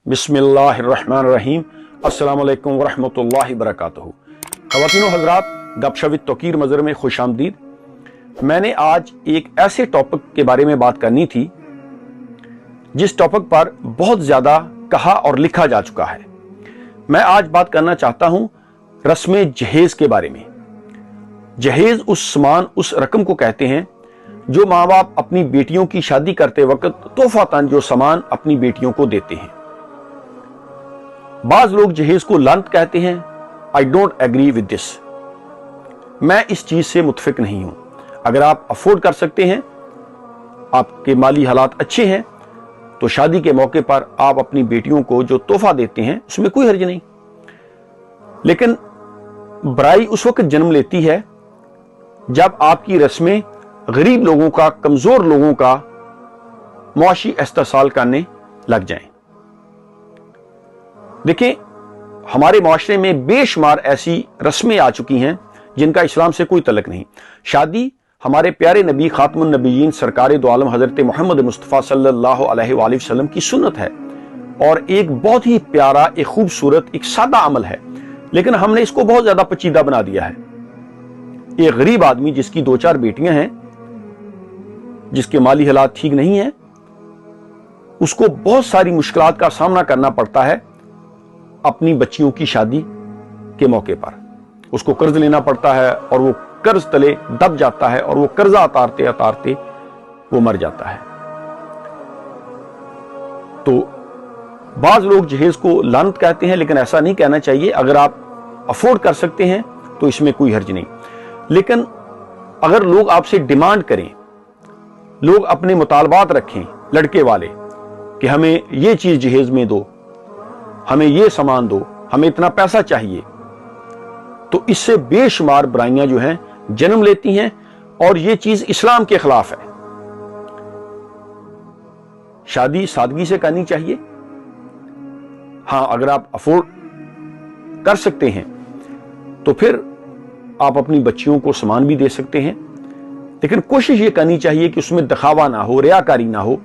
बिस्मिल्लाहिर्रहमानिर्रहीम। अस्सलाम वालेकुम वरहमतुल्लाहि वबरकातुहू। ख़वातीनो हज़रात, गपशप तौकीर मज़र में खुश आमदीद। मैंने आज एक ऐसे टॉपिक के बारे में बात करनी थी जिस टॉपिक पर बहुत ज़्यादा कहा और लिखा जा चुका है। मैं आज बात करना चाहता हूं रस्म जहेज़ के बारे में। जहेज़ उस सामान, उस रकम को कहते हैं जो माँ बाप अपनी बेटियों की शादी करते वक्त तोहफातन जो सामान अपनी बेटियों को देते हैं। बाज लोग जहेज को लानत कहते हैं। I don't agree with this. मैं इस चीज से मुतफिक नहीं हूं। अगर आप अफोर्ड कर सकते हैं, आपके माली हालात अच्छे हैं, तो शादी के मौके पर आप अपनी बेटियों को जो तोहफा देते हैं उसमें कोई हर्ज नहीं। लेकिन बुराई उस वक्त जन्म लेती है जब आपकी रस्में गरीब लोगों का, कमजोर लोगों का मुआशी इस्तेहसाल करने लग जाएं। देखिए, हमारे माशरे में बेशुमार ऐसी रस्में आ चुकी हैं जिनका इस्लाम से कोई तल्लुक नहीं। शादी हमारे प्यारे नबी खातमुन नबीयीन सरकार दो आलम हजरत मोहम्मद मुस्तफ़ा सल्लल्लाहु अलैहि वसल्लम की सुन्नत है और एक बहुत ही प्यारा, एक खूबसूरत, एक सादा अमल है, लेकिन हमने इसको बहुत ज्यादा पेचीदा बना दिया है। एक गरीब आदमी जिसकी 2-4 बेटियां हैं, जिसके माली हालात ठीक नहीं है, उसको बहुत सारी मुश्किलात का सामना करना पड़ता है अपनी बच्चियों की शादी के मौके पर। उसको कर्ज लेना पड़ता है और वो कर्ज तले दब जाता है और वो कर्जा उतारते उतारते वो मर जाता है। तो बाज लोग जहेज को लानत कहते हैं, लेकिन ऐसा नहीं कहना चाहिए। अगर आप अफोर्ड कर सकते हैं तो इसमें कोई हर्ज नहीं। लेकिन अगर लोग आपसे डिमांड करें, लोग अपने मुतालबात रखें लड़के वाले कि हमें ये चीज जहेज में दो, हमें ये सामान दो, हमें इतना पैसा चाहिए, तो इससे बेशुमार बुराइयां जो हैं जन्म लेती हैं और ये चीज इस्लाम के खिलाफ है। शादी सादगी से करनी चाहिए। हां, अगर आप अफोर्ड कर सकते हैं तो फिर आप अपनी बच्चियों को सामान भी दे सकते हैं, लेकिन कोशिश ये करनी चाहिए कि उसमें दिखावा ना हो, रियाकारी ना हो,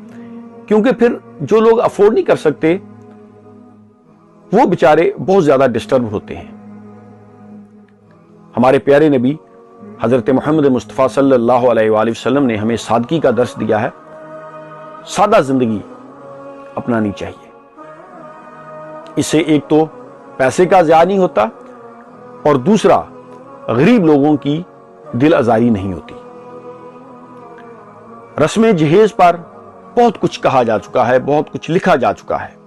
क्योंकि फिर जो लोग अफोर्ड नहीं कर सकते वो बेचारे बहुत ज्यादा डिस्टर्ब होते हैं। हमारे प्यारे नबी हजरत मोहम्मद मुस्तफ़ा सल्लल्लाहु अलैहि वसल्लम ने हमें सादगी का दर्स दिया है। सादा जिंदगी अपनानी चाहिए। इससे एक तो पैसे का ज़ाया नहीं होता और दूसरा गरीब लोगों की दिल आज़ारी नहीं होती। रस्म जहेज पर बहुत कुछ कहा जा चुका है, बहुत कुछ लिखा जा चुका है,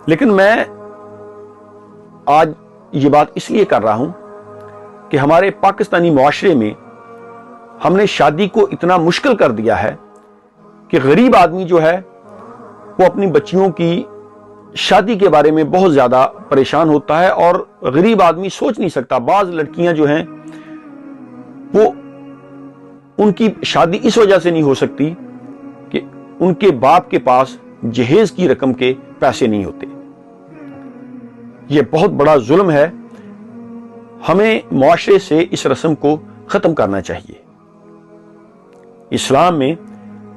लेकिन मैं आज ये बात इसलिए कर रहा हूं कि हमारे पाकिस्तानी मुआशरे में हमने शादी को इतना मुश्किल कर दिया है कि गरीब आदमी जो है वो अपनी बच्चियों की शादी के बारे में बहुत ज्यादा परेशान होता है और गरीब आदमी सोच नहीं सकता। बाज लड़कियां जो हैं वो, उनकी शादी इस वजह से नहीं हो सकती कि उनके बाप के पास जहेज की रकम के पैसे नहीं होते। यह बहुत बड़ा जुल्म है। हमें मुआशरे से इस रस्म को खत्म करना चाहिए। इस्लाम में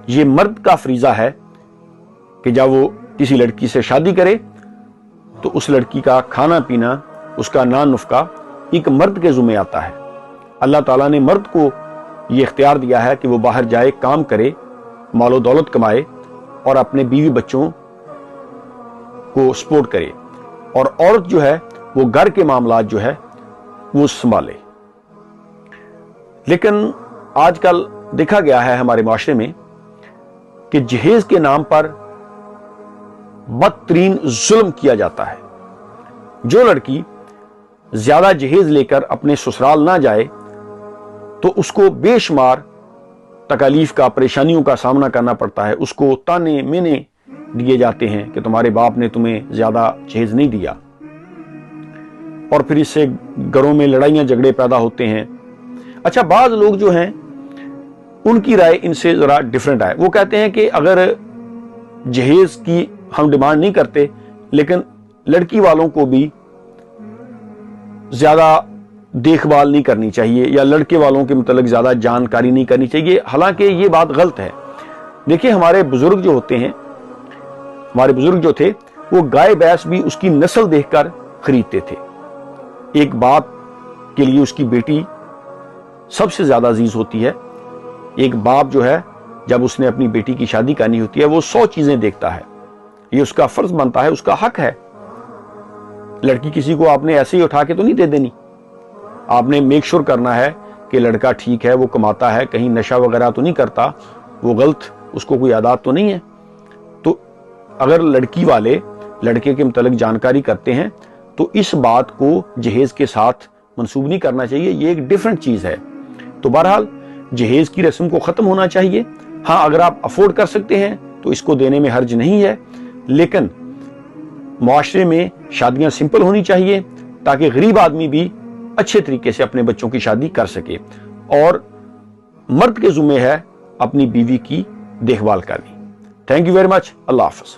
यह मर्द का फरीजा है कि जब वो किसी लड़की से शादी करे तो उस लड़की का खाना पीना, उसका नान नुफ्का एक मर्द के जुम्मे आता है। अल्लाह ताला ने मर्द को यह इख्तियार दिया है कि वो बाहर जाए, काम करे, मालो दौलत कमाए और अपने बीवी बच्चों को सपोर्ट करे, और औरत जो है वो घर के मामलात जो है वो संभाले। लेकिन आजकल देखा गया है हमारे माशरे में कि जहेज के नाम पर बदतरीन जुल्म किया जाता है। जो लड़की ज्यादा जहेज लेकर अपने ससुराल ना जाए तो उसको बेशुमार तकालीफ का, परेशानियों का सामना करना पड़ता है। उसको ताने मेने दिए जाते हैं कि तुम्हारे बाप ने तुम्हें ज्यादा जहेज नहीं दिया, और फिर इससे घरों में लड़ाइयां झगड़े पैदा होते हैं। अच्छा, बाज लोग जो हैं उनकी राय इनसे जरा डिफरेंट है। वो कहते हैं कि अगर जहेज की हम डिमांड नहीं करते, लेकिन लड़की वालों को भी ज्यादा देखभाल नहीं करनी चाहिए या लड़के वालों के मुतालिक ज्यादा जानकारी नहीं करनी चाहिए। हालांकि ये बात गलत है। देखिए, हमारे बुजुर्ग जो होते हैं हमारे बुजुर्ग जो थे वो गाय भैंस भी उसकी नस्ल देखकर खरीदते थे। एक बाप के लिए उसकी बेटी सबसे ज्यादा अजीज होती है। एक बाप जो है जब उसने अपनी बेटी की शादी करनी होती है वो 100 चीजें देखता है, ये उसका फर्ज बनता है, उसका हक है। लड़की किसी को आपने ऐसे ही उठा के तो नहीं दे देनी, आपने मेक श्योर करना है कि लड़का ठीक है, वो कमाता है, कहीं नशा वगैरह तो नहीं करता, वो गलत उसको कोई आदत तो नहीं है। तो अगर लड़की वाले लड़के के मुतालिक जानकारी करते हैं तो इस बात को जहेज के साथ मंसूब नहीं करना चाहिए, ये एक डिफरेंट चीज है। तो बहरहाल जहेज की रस्म को खत्म होना चाहिए। हाँ, अगर आप अफोर्ड कर सकते हैं तो इसको देने में हर्ज नहीं है, लेकिन मुआशरे में शादियां सिंपल होनी चाहिए ताकि गरीब आदमी भी अच्छे तरीके से अपने बच्चों की शादी कर सके। और मर्द के जुम्मे है अपनी बीवी की देखभाल करनी। Thank you very much. Allah हाफ़िज़।